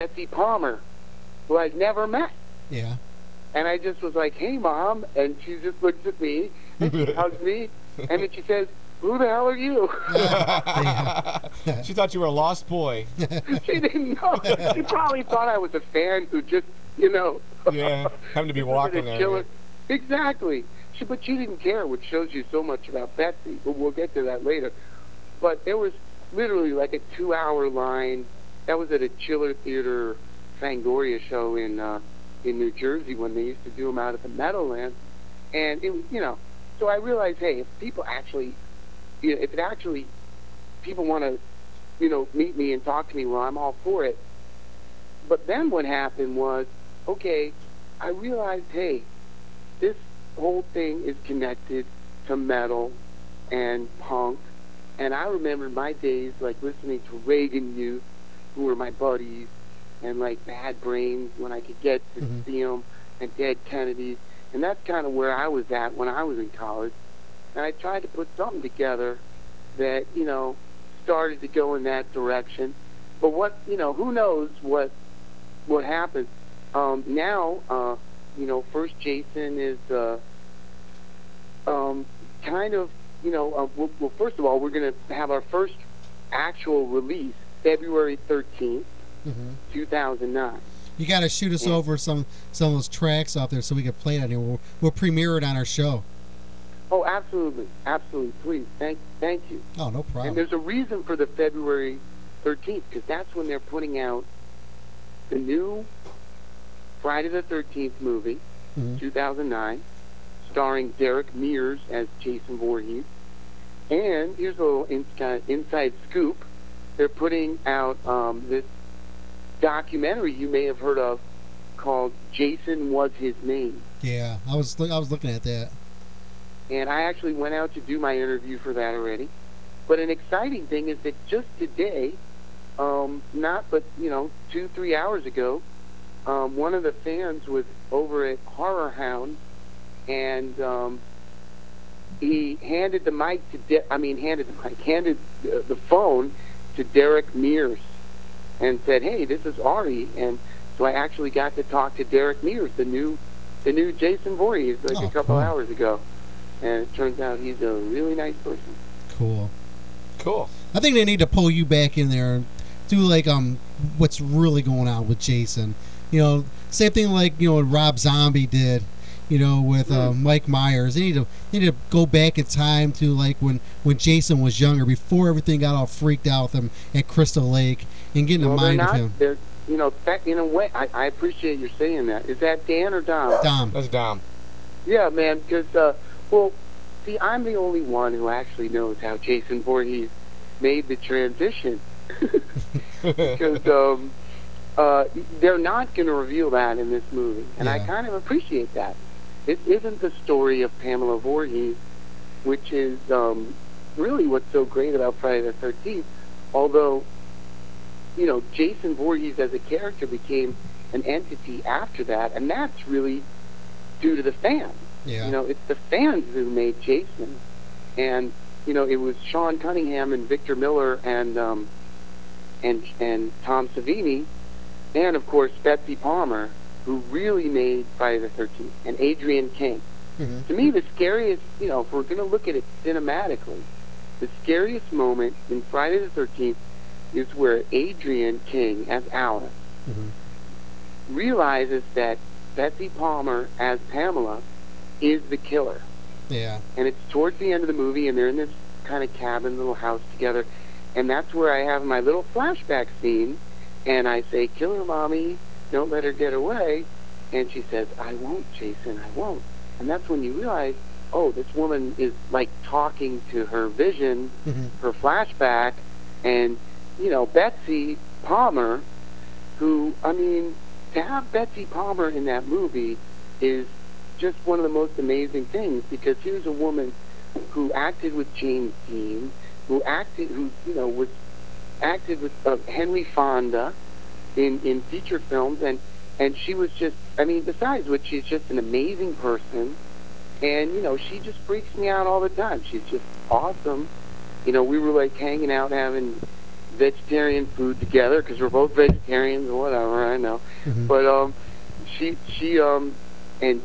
Betsy Palmer, who I'd never met. Yeah. And I just was like, "Hey, Mom," and she just looks at me and she hugs me, and then she says, "Who the hell are you?" She thought you were a lost boy. She didn't know. She probably thought I was a fan who just, Yeah, having to be walking there. Exactly. But she didn't care, which shows you so much about Betsy. But we'll get to that later. But there was literally like a 2-hour line. That was at a Chiller Theater Fangoria show in New Jersey when they used to do them out at the Meadowlands. And it was, so I realized, hey, if people actually, people want to, meet me and talk to me, well, I'm all for it. But then what happened was, okay, I realized, hey, this whole thing is connected to metal and punk. And I remember my days, like, listening to Reagan Youth, who were my buddies, and, like, Bad Brains when I could get to see them, and Dead Kennedys. And that's kind of where I was at when I was in college. And I tried to put something together that, started to go in that direction. But who knows what happens. Now, first Jason is kind of, well, first of all, we're going to have our first actual release February 13th, 2009. You got to shoot us over some of those tracks out there so we can play it on here. We'll premiere it on our show. Oh, absolutely. Absolutely. Please. Thank you. Oh, no problem. And there's a reason for the February 13th, because that's when they're putting out the new Friday the 13th movie, 2009, starring Derek Mears as Jason Voorhees. And here's a little inside scoop. They're putting out this documentary you may have heard of called Jason Was His Name. Yeah, I was looking at that. And I actually went out to do my interview for that already. But an exciting thing is that just today, 2-3 hours ago, one of the fans was over at Horror Hound, and he handed the phone to Derek Mears and said, "Hey, this is Ari." And so I actually got to talk to Derek Mears, the new Jason Voorhees, a couple hours ago. And it turns out he's a really nice person. Cool. I think they need to pull you back in there and do what's really going on with Jason. Same thing like what Rob Zombie did. With Mike Myers. They need to go back in time to when Jason was younger, before everything got all freaked out with him at Crystal Lake, and get in the mind of him. In a way, I appreciate you saying that. Is that Dan or Dom? Dom. That's Dom. Yeah, man, because, I'm the only one who actually knows how Jason Voorhees made the transition. Because they're not going to reveal that in this movie, and I kind of appreciate that. It isn't the story of Pamela Voorhees, which is really what's so great about Friday the 13th, although, Jason Voorhees as a character became an entity after that, and that's really due to the fans. Yeah. It's the fans who made Jason, and, it was Sean Cunningham and Victor Miller and Tom Savini, and, of course, Betsy Palmer, who really made Friday the 13th, and Adrian King. To me, the scariest, if we're going to look at it cinematically, the scariest moment in Friday the 13th is where Adrian King, as Alice, realizes that Betsy Palmer, as Pamela, is the killer. Yeah. And it's towards the end of the movie, and they're in this kind of cabin, little house together, and that's where I have my little flashback scene, and I say, "Kill her, Mommy. Don't let her get away." And she says, "I won't, Jason, I won't." And that's when you realize, oh, this woman is talking to her vision, her flashback, and, Betsy Palmer, who, to have Betsy Palmer in that movie is just one of the most amazing things, because here's a woman who acted with James Dean, who acted with Henry Fonda in feature films, and she was just, besides which, she's just an amazing person, and, she just freaks me out all the time. She's just awesome. We were, hanging out having vegetarian food together because we're both vegetarians or whatever. I know, but and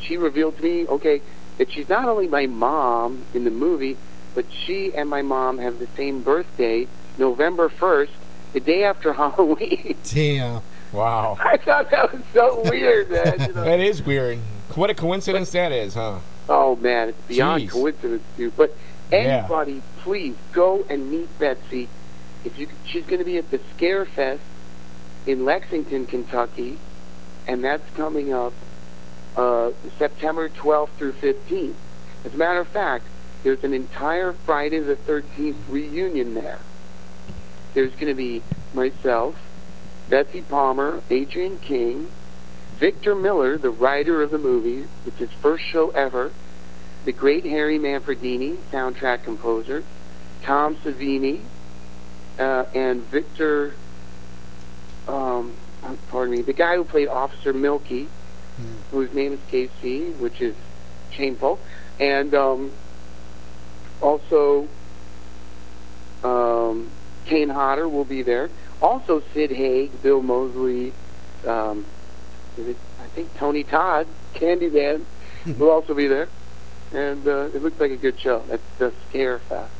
she revealed to me, okay, that she's not only my mom in the movie, but she and my mom have the same birthday, November 1st, the day after Halloween. Damn. Wow. I thought that was so weird, man. You know? That is weird. What a coincidence that is, huh? Oh, man, it's beyond Jeez. coincidence, dude. But anybody, please go and meet Betsy. She's going to be at the Scare Fest in Lexington, Kentucky, and that's coming up September 12th through 15th. As a matter of fact, there's an entire Friday the 13th reunion there. There's going to be myself, Betsy Palmer, Adrian King, Victor Miller, the writer of the movie, it's his first show ever, the great Harry Manfredini, soundtrack composer, Tom Savini, and Victor, pardon me, the guy who played Officer Milky, whose name escapes me, which is shameful, and also Kane Hodder will be there. Also Sid Haig, Bill Moseley, I think Tony Todd, Candyman, will also be there. And it looks like a good show. That's the Scare Fest.